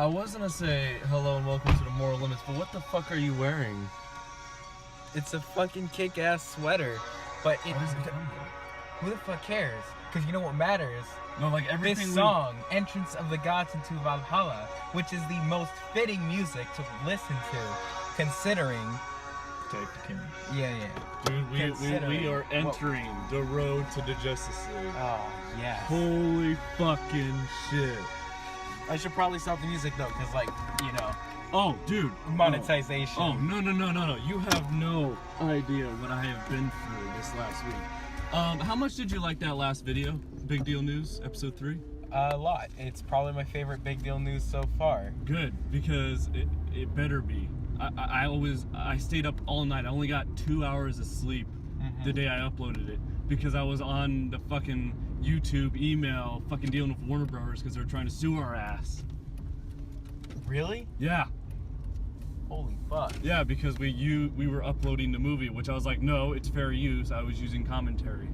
I was gonna say hello and welcome to the Moral Limits, but what the fuck are you wearing? It's a fucking kick-ass sweater, but it, What is it? who the fuck cares? Because you know what matters? No, like everything. This song, Entrance of the Gods into Valhalla, which is the most fitting music to listen to, considering... Take the camera. Yeah. Dude, we are entering the road to the Justice League. Oh, yes. Holy fucking shit. I should probably stop the music, though, because, like, you know... Oh, dude. Monetization. Oh, no. You have no idea what I have been through this last week. How much did you like that last video? Big Deal News, episode 3? A lot. It's probably my favorite Big Deal News so far. Good, because it better be. I stayed up all night. I only got 2 hours of sleep the day I uploaded it because I was on the fucking YouTube email fucking dealing with Warner Brothers because they're trying to sue our ass. Really? Yeah. Holy fuck. Yeah, because we were uploading the movie, which I was like, no, it's fair use. I was using commentary.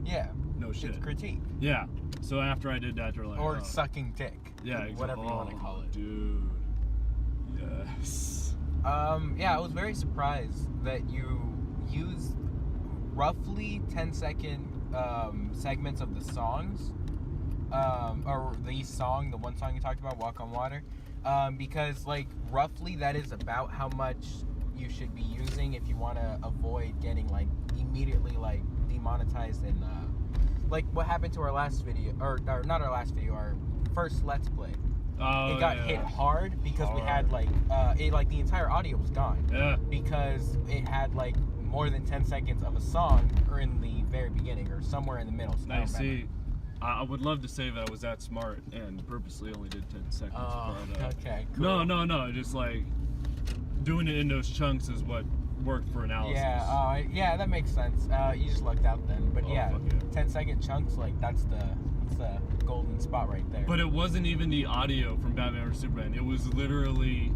Yeah. No shit. It's critique. Yeah. So after I did that, they're like, or sucking dick. Yeah, exactly. Whatever you want to call it. Dude. Yes. Yeah, I was very surprised that you used roughly 10-second segments of the songs, or the one song you talked about, Walk on Water, because like roughly that is about how much you should be using if you want to avoid getting like immediately like demonetized and like what happened to our last video, or not our last video, our first Let's Play. It got hit hard because we had like the entire audio was gone. Yeah. Because it had like more than 10 seconds of a song, or in the very beginning, or somewhere in the middle. So now see, I would love to say that I was that smart and purposely only did 10 seconds. Oh, okay. Cool. No. Just like doing it in those chunks is what worked for analysis. Yeah. Yeah, that makes sense. You just lucked out then. But yeah, 10-second chunks, like that's the golden spot right there. But it wasn't even the audio from Batman vs Superman. It was literally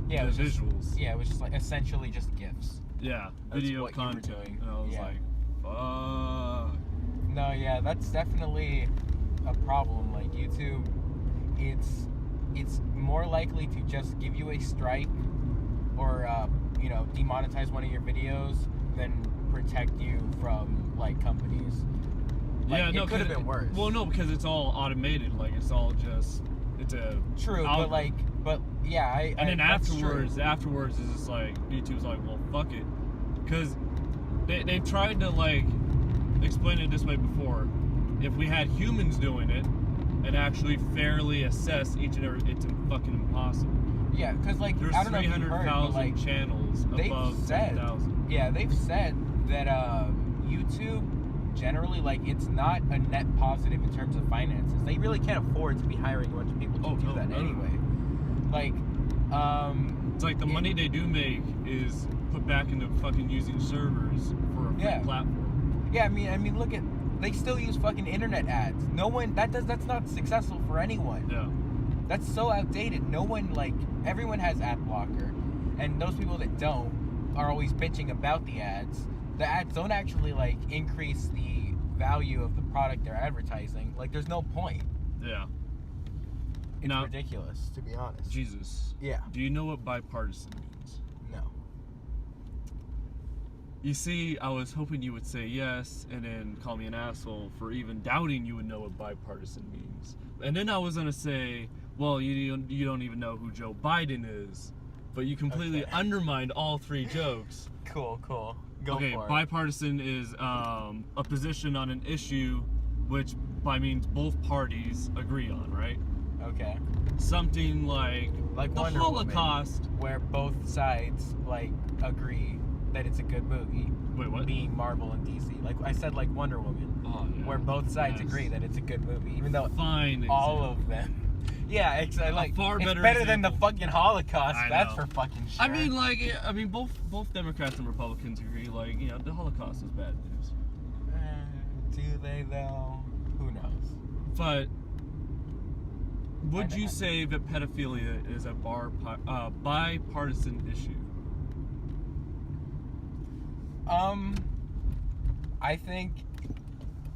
the visuals. It was just like essentially just GIFs. Yeah, that's video what content. You were doing. And I was like, fuck. No, yeah, that's definitely a problem. Like YouTube, it's more likely to just give you a strike or demonetize one of your videos than protect you from like companies. Like, yeah, no, it could have been worse. Well, no, because it's all automated. Like it's all just it's a true, but yeah, and then afterwards is just like YouTube's like, well, fuck it, because they've tried to like explain it this way before. If we had humans doing it and actually fairly assess each and every, it's fucking impossible. Yeah, because like there's I don't know if you 300,000 like, channels above 10,000. Yeah, they've said that YouTube generally, like, it's not a net positive in terms of finances. They really can't afford to be hiring a bunch of people to do that anyway. Like, it's like the money they do make is put back into fucking using servers for a free platform. Yeah, I mean, look at, they still use fucking internet ads. No one, that's not successful for anyone. Yeah. That's so outdated. No one, like, everyone has ad blocker, and those people that don't are always bitching about the ads. The ads don't actually like increase the value of the product they're advertising. Like, there's no point. Yeah. It's ridiculous, to be honest. Jesus. Yeah. Do you know what bipartisan means? No. You see, I was hoping you would say yes and then call me an asshole for even doubting you would know what bipartisan means. And then I was gonna say, well, you don't even know who Joe Biden is, but you completely undermined all 3 jokes. Cool. Go for it. Bipartisan is a position on an issue which by means both parties agree on, right? Okay. Something like the Wonder Holocaust, Woman, where both sides like agree that it's a good movie. Wait, what? Being Marvel and DC. Like I said, like Wonder Woman, where both sides agree that it's a good movie, even though all of them. Yeah, exactly. Like, it's better than the fucking Holocaust. That's for fucking sure. I mean, both Democrats and Republicans agree. Like, the Holocaust is bad news. Do they though? Who knows? But would you say that pedophilia is a bipartisan issue? I think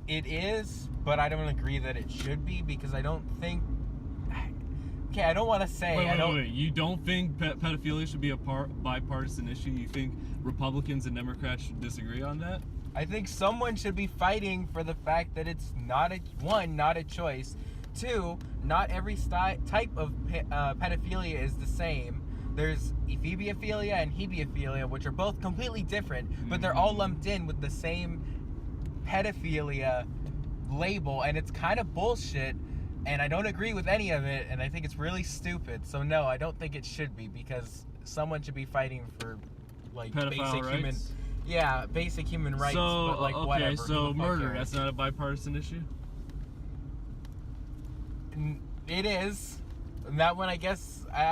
it is, but I don't agree that it should be, because I don't think okay, I don't want to say. Wait. You don't think pedophilia should be a bipartisan issue? You think Republicans and Democrats should disagree on that? I think someone should be fighting for the fact that it's not a choice. 2, not every type of pedophilia is the same. There's ephebophilia and hebiophilia, which are both completely different, but they're all lumped in with the same pedophilia label, and it's kind of bullshit, and I don't agree with any of it, and I think it's really stupid. So no, I don't think it should be, because someone should be fighting for like pedophile basic human rights. So but, like, okay, whatever. so murder, that's not a bipartisan issue? It is. And that one, I guess, I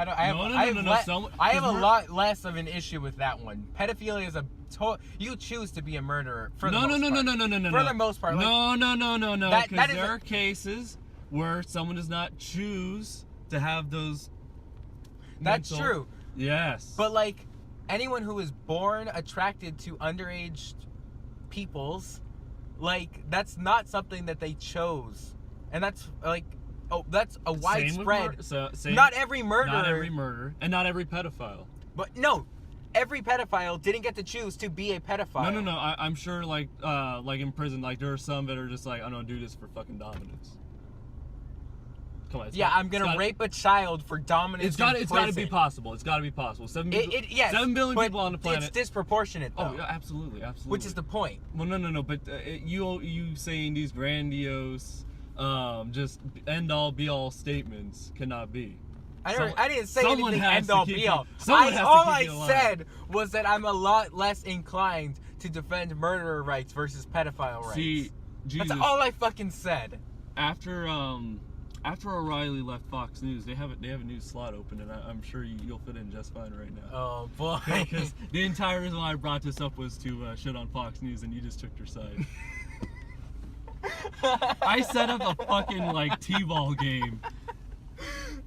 have a lot less of an issue with that one. Pedophilia is you choose to be a murderer for the most part. For the most part. No. Because there are cases where someone does not choose to have those. That's true. Yes. But like anyone who is born attracted to underage peoples, like that's not something that they chose, and that's like. Oh, that's a widespread. Not every murderer. And not every pedophile. But no, every pedophile didn't get to choose to be a pedophile. No. I'm sure, like in prison, like there are some that are just like, I don't do this for fucking dominance. Come on. I'm gonna rape a child for dominance. It's got to be possible. It's got to be possible. 7 billion people on the planet. It's disproportionate, though. Oh, yeah, absolutely. Which is the point. Well, no. But you saying these grandiose. Just end all be all statements cannot be. I didn't say anything end all be all. All I said was that I'm a lot less inclined to defend murderer rights versus pedophile rights. See, Jesus, that's all I fucking said. After O'Reilly left Fox News, they have a new slot open, and I'm sure you'll fit in just fine right now. Oh boy! Because the entire reason why I brought this up was to shit on Fox News, and you just took their side. I set up a fucking like T-ball game,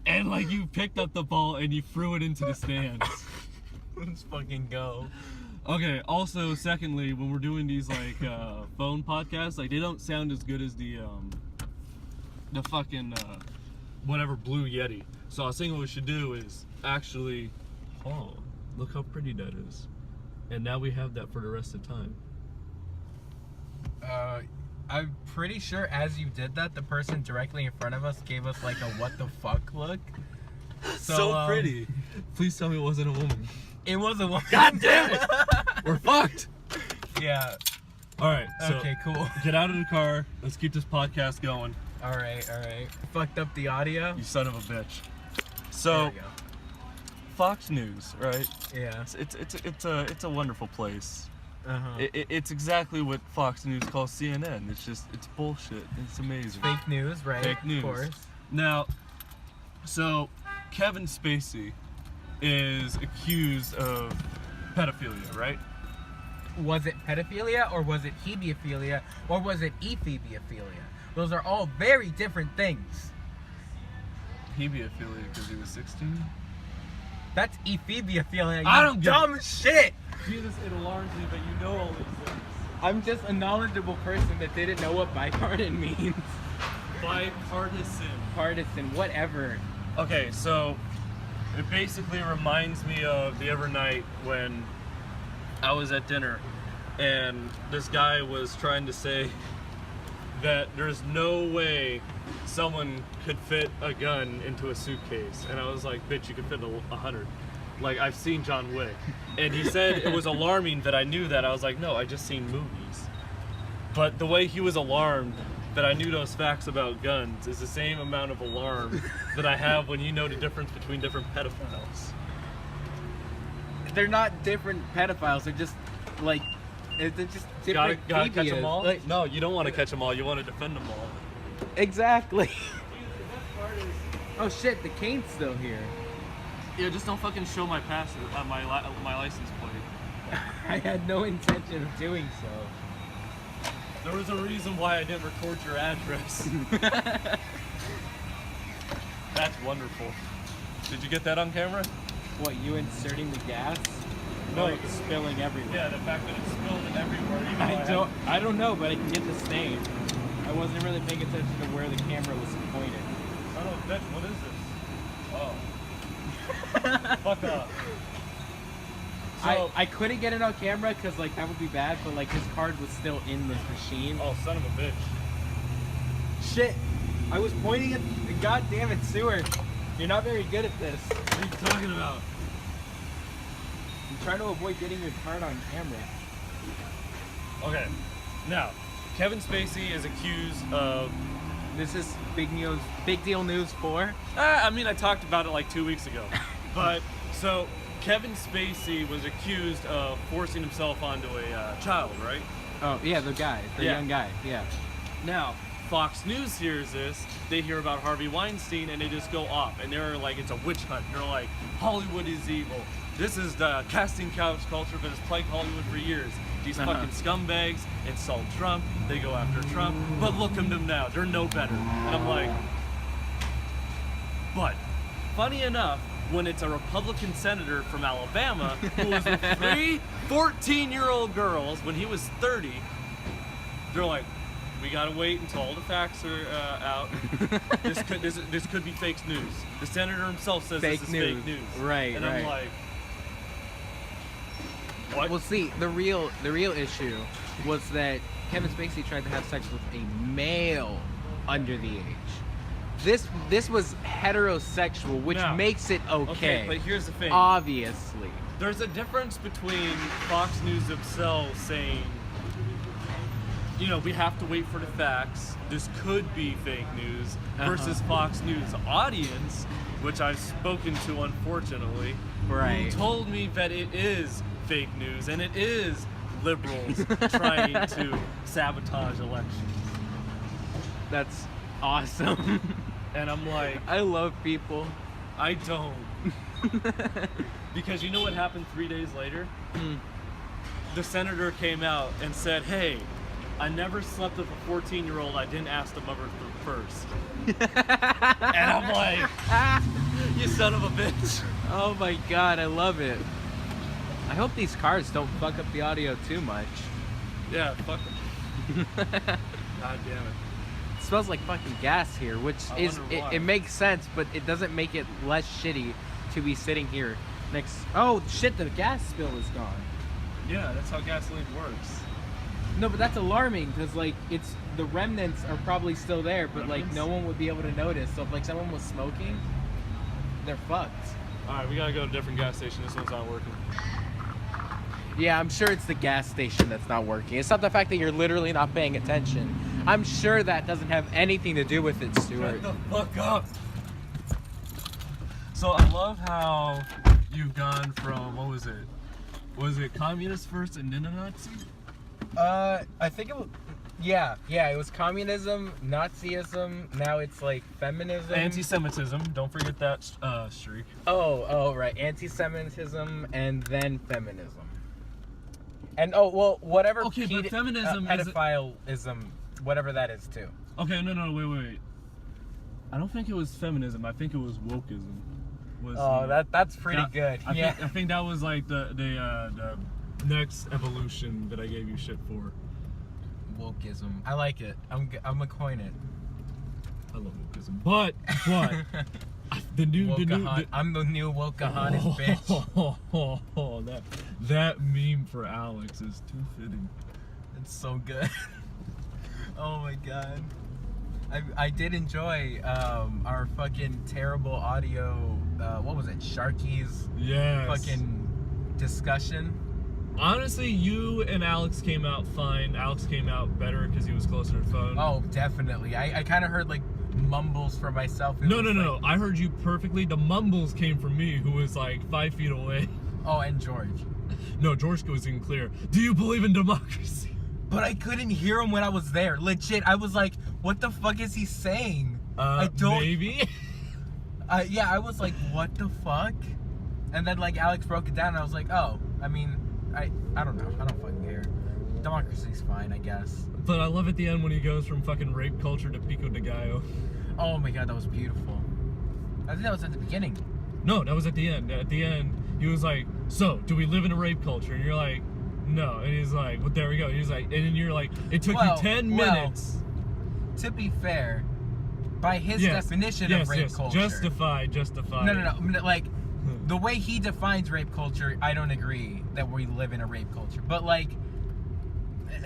and like you picked up the ball and you threw it into the stands. Let's fucking go. Okay. Also, secondly, when we're doing these like phone podcasts, like they don't sound as good as the fucking whatever Blue Yeti. So I was thinking what we should do is actually, look how pretty that is, and now we have that for the rest of the time. I'm pretty sure as you did that, the person directly in front of us gave us like a what the fuck look. So pretty. Please tell me it wasn't a woman. It was a woman. God damn it! We're fucked. Yeah. Alright, so okay, cool. Get out of the car. Let's keep this podcast going. Alright. Fucked up the audio? You son of a bitch. So, Fox News, right? Yeah. It's a wonderful place. Uh-huh. It's exactly what Fox News calls CNN. It's bullshit. It's amazing. Fake news, right? Fake news. Of course. Now, Kevin Spacey is accused of pedophilia, right? Was it pedophilia, or was it hebiophilia, or was it ephebophilia? Those are all very different things. Hebiophilia because he was 16? That's ephebophilia. I don't get dumb shit. Jesus, it alarms me, but you know all these things. I'm just a knowledgeable person that didn't know what bipartisan means. Bipartisan. Partisan, whatever. Okay, so it basically reminds me of the other night when I was at dinner and this guy was trying to say that there's no way someone could fit a gun into a suitcase. And I was like, bitch, you could fit 100. Like, I've seen John Wick. And he said it was alarming that I knew that. I was like, no, I just seen movies. But the way he was alarmed that I knew those facts about guns is the same amount of alarm that I have when you know the difference between different pedophiles. They're not different pedophiles. They're just, like, they're just different. Gotta catch them all? Like, no, you don't want to catch them all. You want to defend them all. Exactly. Oh shit, the cane's still here. Yeah, just don't fucking show my pass, my license plate. I had no intention of doing so. There was a reason why I didn't record your address. That's wonderful. Did you get that on camera? What, you inserting the gas? No, it's spilling everywhere. Yeah, the fact that it's spilled everywhere. I don't know, but I can get the stain. I wasn't really paying attention to where the camera was pointed. Oh, bitch, what is this? Oh. Fuck up. So, I couldn't get it on camera because like that would be bad, but like his card was still in this machine. oh, son of a bitch. Shit! I was pointing at. God damn it, Stewart! You're not very good at this. What are you talking about? I'm trying to avoid getting your card on camera. Okay, now, Kevin Spacey is accused of... This is big deal news for? I mean, I talked about it like 2 weeks ago. But, so, Kevin Spacey was accused of forcing himself onto a child, right? Oh, yeah, the young guy, yeah. Now, Fox News hears this, they hear about Harvey Weinstein, and they just go off. And they're like, it's a witch hunt. They're like, Hollywood is evil. This is the casting couch culture that has plagued Hollywood for years. These fucking scumbags insult Trump, they go after Trump, but look at them now, they're no better. And I'm like, but, funny enough, when it's a Republican senator from Alabama who was with 3 14-year-old girls when he was 30, they're like, we gotta wait until all the facts are out. This could be fake news. The senator himself says this is fake news. Right, and right. I'm like, what? Well, see, the real issue was that Kevin Spacey tried to have sex with a male under the age. This was heterosexual, which makes it okay. But here's the thing. Obviously. There's a difference between Fox News themselves saying, you know, we have to wait for the facts, this could be fake news, versus Fox News audience, which I've spoken to unfortunately, who told me that it is fake news and it is liberals trying to sabotage elections. That's awesome. And I'm like, I love people. I don't. Because you know what happened 3 days later? The senator came out and said, hey, I never slept with a 14-year-old I didn't ask the mother first. And I'm like, you son of a bitch. Oh my god, I love it. I hope these cars don't fuck up the audio too much. Yeah, fuck them. God damn it. It smells like fucking gas here, which it makes sense, but it doesn't make it less shitty to be sitting here next. Oh shit, the gas spill is gone. Yeah, that's how gasoline works. No, but that's alarming because like it's the remnants are probably still there, but like no one would be able to notice. So if like someone was smoking, they're fucked. All right, we gotta go to a different gas station. This one's not working. Yeah, I'm sure it's the gas station that's not working. It's not the fact that you're literally not paying attention. I'm sure that doesn't have anything to do with it, Stewart. Shut the fuck up. So I love how you've gone from, what was it? Was it communist first and then a Nazi? I think it was, yeah, it was communism, Nazism, now it's like feminism. Anti-Semitism, don't forget that streak. Oh, right, anti-Semitism and then feminism. And whatever but feminism pedophileism, whatever that is too. Okay, no, wait. I don't think it was feminism, I think it was wokeism. That's pretty good. I think that was like the next evolution that I gave you shit for. Wokeism. I like it. I'm gonna coin it. I love wokeism. But the new I'm the new Wokeahonest bitch. That meme for Alex is too fitting. It's so good. Oh my god. I did enjoy our fucking terrible audio. What was it? Sharky's fucking discussion. Honestly, you and Alex came out fine. Alex came out better because he was closer to the phone. Oh, definitely. I kind of heard like mumbles for myself. No. I heard you perfectly. The mumbles came from me, who was like 5 feet away. Oh, and George. No, George was in clear. Do you believe in democracy? But I couldn't hear him when I was there. Legit, I was like, what the fuck is he saying? I don't... Maybe? Yeah, I was like, what the fuck? And then like Alex broke it down and I was like, oh, I mean, I don't know. I don't fucking care. Democracy's fine, I guess. But I love at the end when he goes from fucking rape culture to Pico de Gallo. Oh my god, that was beautiful. I think that was at the beginning. No, that was at the end. At the end, he was like, so, do we live in a rape culture? And you're like, no. And he's like, well, there we go. He's like, and then you're like, it took you 10 minutes. To be fair, by his definition of rape culture. Justify. No. Like, the way he defines rape culture, I don't agree that we live in a rape culture. But, like,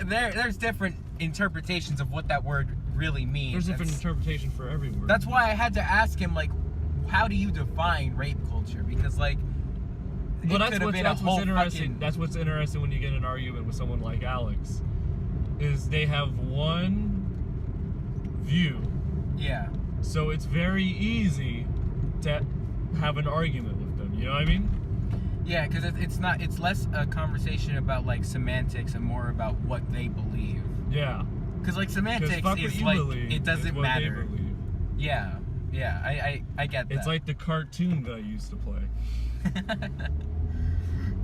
there's different interpretations of what that word really means. There's different interpretation for every word. That's why I had to ask him, like, how do you define rape culture? Because, like, but that's what's interesting. That's what's interesting when you get in an argument with someone like Alex, is they have one view. Yeah. So it's very easy to have an argument with them. You know what I mean? Yeah, because it's less a conversation about, like, semantics and more about what they believe. Yeah. Because, like, semantics is like, it doesn't matter. Yeah, I get that. It's like the cartoon that I used to play.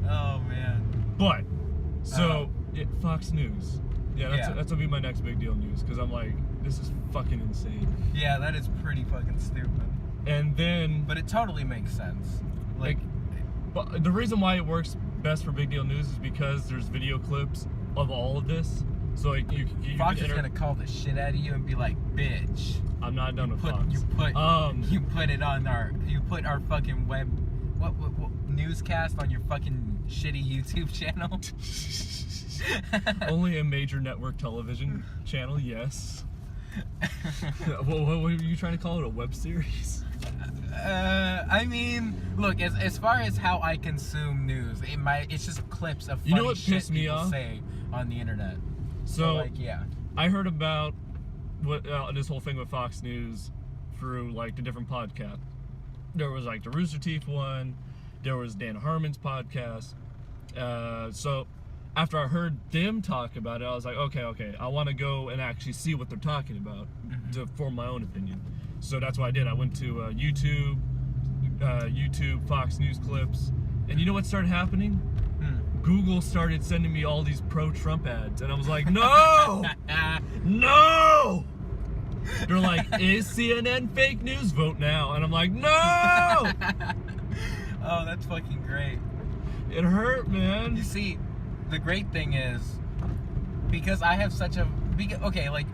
Oh, man. But, so, Fox News. Yeah, that's gonna be my next big deal news, because I'm like, this is fucking insane. Yeah, that is pretty fucking stupid. And then... But it totally makes sense. Like... But the reason why it works best for big deal news is because there's video clips of all of this. So like you Fox is gonna call the shit out of you and be like, bitch. I'm not done with Fox. You put it on our fucking web what newscast on your fucking shitty YouTube channel. Only a major network television channel, yes. What were you trying to call it? A web series? I mean, look, as far as how I consume news, it's just clips of funny shit people say on the internet. So like, yeah. I heard about what this whole thing with Fox News through like the different podcasts. There was like the Rooster Teeth one. There was Dan Harmon's podcast. So after I heard them talk about it, I was like, okay, I want to go and actually see what they're talking about to form my own opinion. So that's what I did. I went to YouTube Fox News clips, and you know what started happening? Google started sending me all these pro-Trump ads, and I was like, no! No! They're like, is CNN fake news? Vote now. And I'm like, no! Oh, that's fucking great. It hurt, man. You see, the great thing is, because I have such a... Okay, like,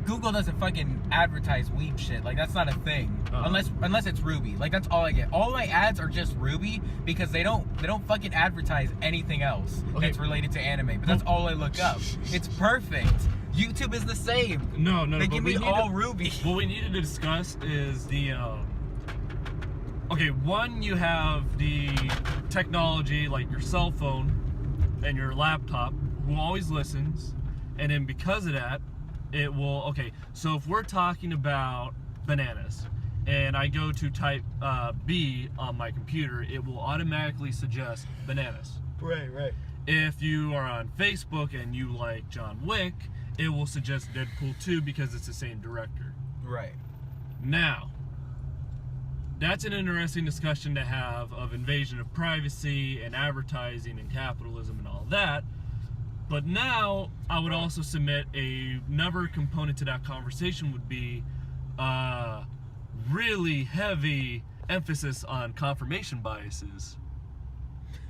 Google doesn't fucking advertise weeb shit. Like, that's not a thing. Unless it's Ruby. Like, that's all I get. All my ads are just Ruby because they don't fucking advertise anything else that's related to anime. But that's all I look up. It's perfect. YouTube is the same. No. They give me all Ruby. What we needed to discuss is the... Okay, one, you have the technology, like your cell phone and your laptop, who always listens. And then because of that, it will, okay, so if we're talking about bananas and I go to type B on my computer, it will automatically suggest bananas. Right. If you are on Facebook and you like John Wick, it will suggest Deadpool 2 because it's the same director. Right. Now, that's an interesting discussion to have of invasion of privacy and advertising and capitalism and all that. But now, I would also submit another component to that conversation would be really heavy emphasis on confirmation biases.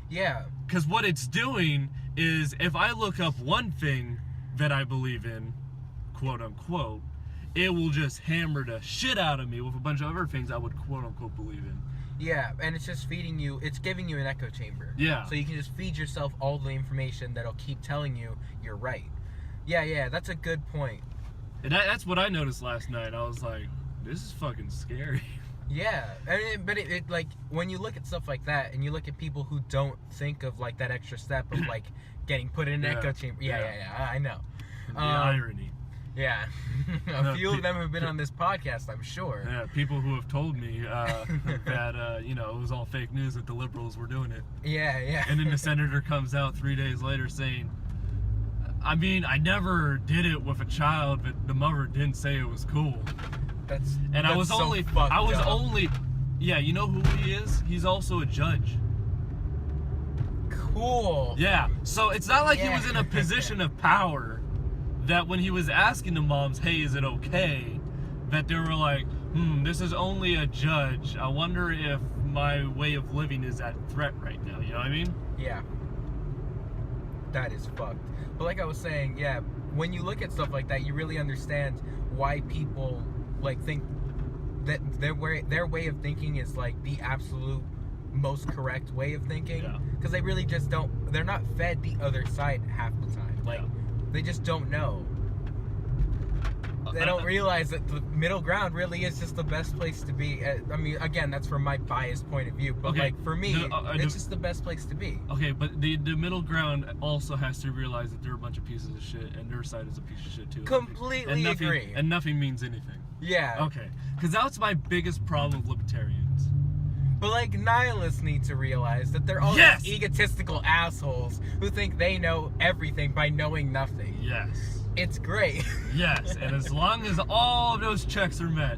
Yeah. Because what it's doing is, if I look up one thing that I believe in, quote unquote, it will just hammer the shit out of me with a bunch of other things I would quote unquote believe in. Yeah, and it's just feeding you, it's giving you an echo chamber. Yeah. So you can just feed yourself all the information that'll keep telling you you're right. Yeah, that's a good point. And that's what I noticed last night. I was like, this is fucking scary. Yeah, but it like, when you look at stuff like that, and you look at people who don't think of, like, that extra step of, like, getting put in an echo chamber. Yeah, I know. The irony. Yeah. A few of them have been on this podcast, I'm sure. Yeah, people who have told me that, it was all fake news that the liberals were doing it. Yeah. And then the senator comes out 3 days later saying, I mean, I never did it with a child, but the mother didn't say it was cool. I was only, yeah, you know who he is? He's also a judge. Cool. Yeah, so it's not like he was in a position of power that when he was asking the moms, hey, is it okay, that they were like, this is only a judge. I wonder if my way of living is at threat right now. You know what I mean? Yeah. That is fucked. But like I was saying, yeah, when you look at stuff like that, you really understand why people like think that their way of thinking is like the absolute most correct way of thinking, because they really just don't. They're not fed the other side half the time. Like they just don't know. They don't realize that the middle ground really is just the best place to be. I mean, again, that's from my biased point of view, but like for me, it's just the best place to be. Okay, but the middle ground also has to realize that they're a bunch of pieces of shit, and their side is a piece of shit too. Completely agree. And nothing means anything. Yeah. Okay, because that's my biggest problem with libertarians. But like nihilists need to realize that they're all these egotistical assholes who think they know everything by knowing nothing. Yes. It's great. Yes, and as long as all of those checks are met,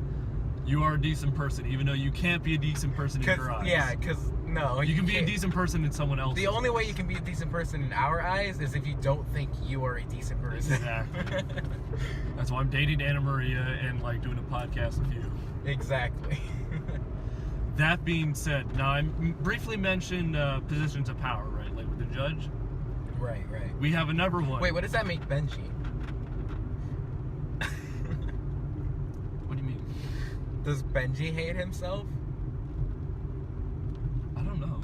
you are a decent person, even though you can't be a decent person in your eyes. Yeah, because no. You can be a decent person in someone else's. The only way you can be a decent person in our eyes is if you don't think you are a decent person. Exactly. That's why I'm dating Anna Maria and like doing a podcast with you. Exactly. That being said, now I briefly mentioned positions of power, right? Like with the judge. Right. We have another one. Wait, what does that make Benji? What do you mean? Does Benji hate himself? I don't know.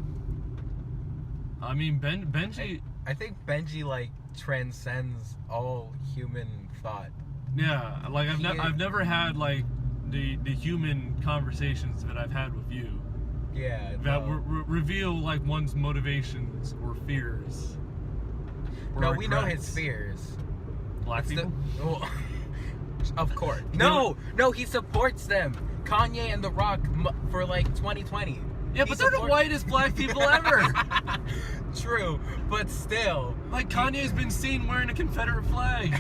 I mean, Benji... I think Benji, like, transcends all human thought. Yeah, like, I've never had, like, the human conversations that I've had with you. Yeah. That reveal, like, one's motivations or fears. No, we know his fears. Black people? Of course. No, he supports them. Kanye and The Rock for like 2020. Yeah, but they're the whitest black people ever. True, but still. Like Kanye's been seen wearing a Confederate flag.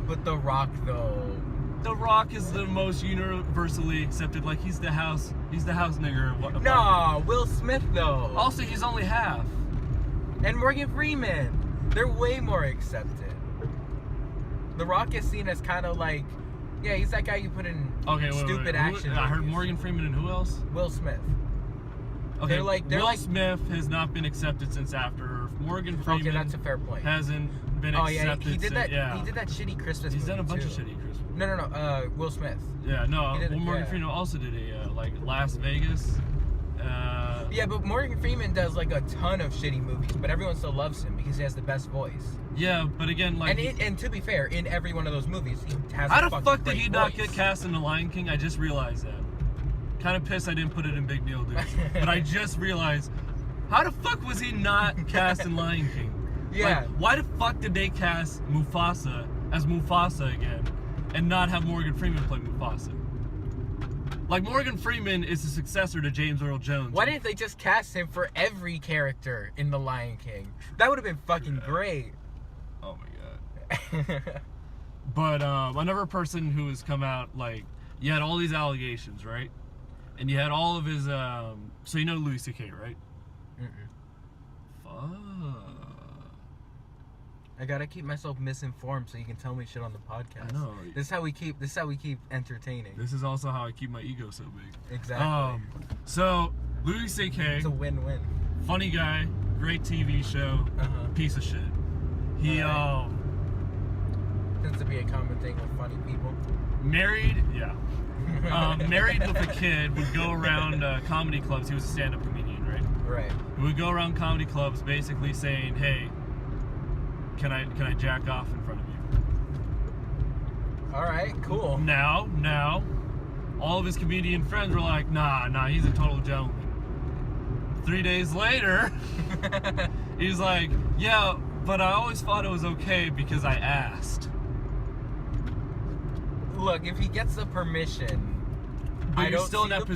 But The Rock though. The Rock is the most universally accepted. Like he's the house nigger. No, Will Smith though. Also, he's only half. And Morgan Freeman. They're way more accepted. The Rock is seen as kind of like, yeah, he's that guy you put in stupid action. I heard Morgan Freeman and who else? Will Smith. Okay, Will Smith has not been accepted since after Morgan Freeman. Okay, that's a fair point. Hasn't been accepted. He did that. Yeah. He did that shitty Christmas. He's movie done a bunch too. of shitty Christmas. No. Will Smith. Yeah, no. Morgan Freeman also did a like Las Vegas. Yeah, but Morgan Freeman does like a ton of shitty movies, but everyone still loves him because he has the best voice. Yeah, but again, like... And to be fair, in every one of those movies, he has How the fuck did he not get cast in The Lion King? I just realized that. Kind of pissed I didn't put it in Big Neil Dudes. But I just realized, how the fuck was he not cast in Lion King? Yeah. Like, why the fuck did they cast Mufasa as Mufasa again and not have Morgan Freeman play Mufasa? Like, Morgan Freeman is the successor to James Earl Jones. Why didn't they just cast him for every character in The Lion King? That would have been fucking great. Oh my god. But another person who has come out, like, you had all these allegations, right? And you had all of his, so you know Louis C.K., right? Fuck. I gotta keep myself misinformed so you can tell me shit on the podcast. I know. This is how we keep entertaining. This is also how I keep my ego so big. Exactly. So Louis C.K. It's a win-win. Funny guy, great TV show, piece of shit. He tends to be a common thing with funny people. Married with a kid, would go around comedy clubs. He was a stand-up comedian, right? Right. He would go around comedy clubs basically saying, hey, can I jack off in front of you? Alright, cool. Now, all of his comedian friends were like, nah, he's a total gentleman. 3 days later, he's like, yeah, but I always thought it was okay because I asked. Look, if he gets the permission, but you're still in that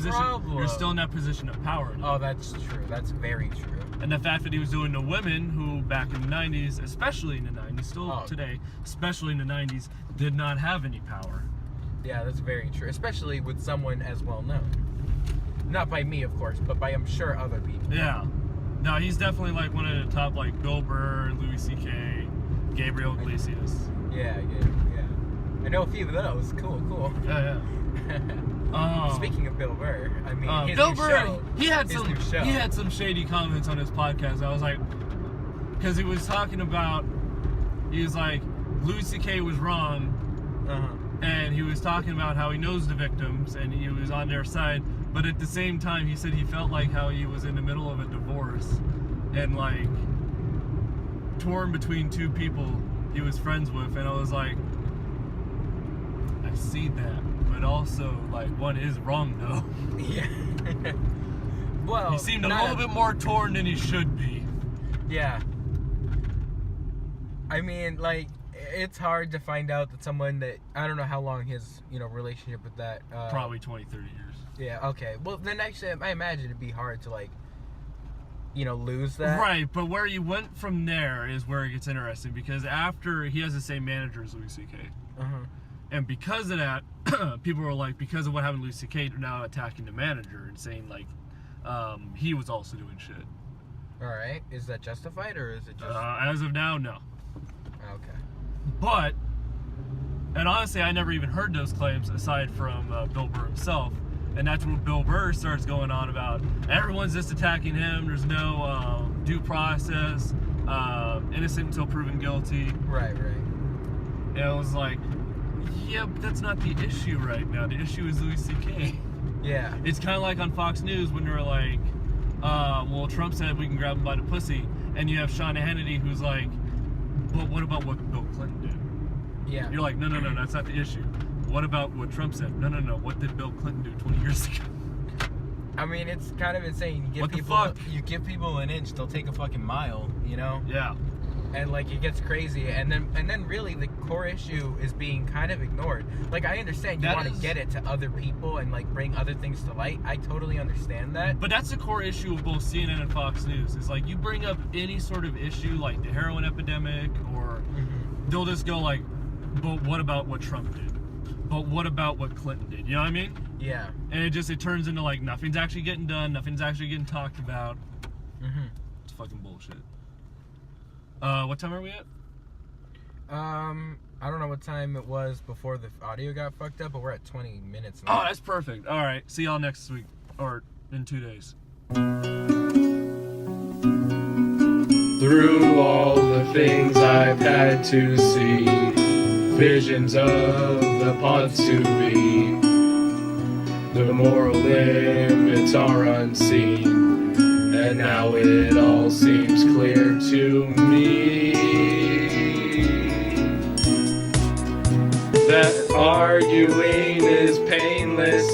position of power. Oh, that's true. That's very true. And the fact that he was doing to women who back in the 90s, especially in the 90s, still today, especially in the 90s, did not have any power. Yeah, that's very true. Especially with someone as well known. Not by me, of course, but by, I'm sure, other people. Yeah. No, he's definitely like one of the top, like Bill Burr, Louis C.K., Gabriel Iglesias. Yeah. I know a few of those. Cool. Yeah. Speaking of Bill Burr, I mean, his Bill new Burr, show, he had some shady comments on his podcast. I was like, because he was talking about, he was like, Louis C.K. was wrong and he was talking about how he knows the victims and he was on their side, but at the same time he said he felt like how he was in the middle of a divorce and like torn between two people he was friends with, and I was like, I see that, but also like one is wrong though. Yeah. Well, he seemed a little bit more torn than he should be. Yeah. I mean, like, it's hard to find out that someone that, I don't know how long his, relationship with that. Probably 20, 30 years. Yeah, okay. Well, then actually, I imagine it'd be hard to, like, lose that. Right, but where you went from there is where it gets interesting, because after he has the same manager as Louis C.K. Uh-huh. And because of that, people were like, because of what happened to Louis C.K., they're now attacking the manager and saying, like, he was also doing shit. All right. Is that justified, or is it just... As of now, no. Okay. But, and honestly, I never even heard those claims aside from Bill Burr himself. And that's when Bill Burr starts going on about everyone's just attacking him. There's no due process, innocent until proven guilty. Right. And I was like, yeah, but that's not the issue right now. The issue is Louis C.K. Yeah. It's kind of like on Fox News when they're like, well, Trump said we can grab him by the pussy. And you have Sean Hannity who's like, but what about what Bill Clinton did? Yeah. You're like, no, that's not the issue. What about what Trump said? No, what did Bill Clinton do 20 years ago? I mean, it's kind of insane. What the fuck? You give people an inch, they'll take a fucking mile, Yeah. And like it gets crazy, and then really the core issue is being kind of ignored. Like, I understand you want to get it to other people and like bring other things to light. I totally understand that. But that's the core issue of both CNN and Fox News. Is like you bring up any sort of issue like the heroin epidemic, or they'll just go like, but what about what Trump did? But what about what Clinton did? You know what I mean? Yeah. And it turns into like nothing's actually getting done, nothing's actually getting talked about. It's fucking bullshit. What time are we at? I don't know what time it was before the audio got fucked up, but we're at 20 minutes now. Oh, that's perfect. All right. See y'all next week, or in 2 days. Through all the things I've had to see, visions of the paths to be, the moral limits are unseen, and now it all seems clear to me that arguing is painless.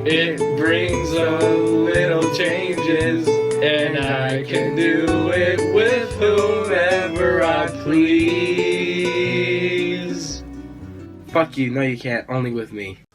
It brings a little changes, and I can do it with whomever I please. Fuck you, no you can't, only with me.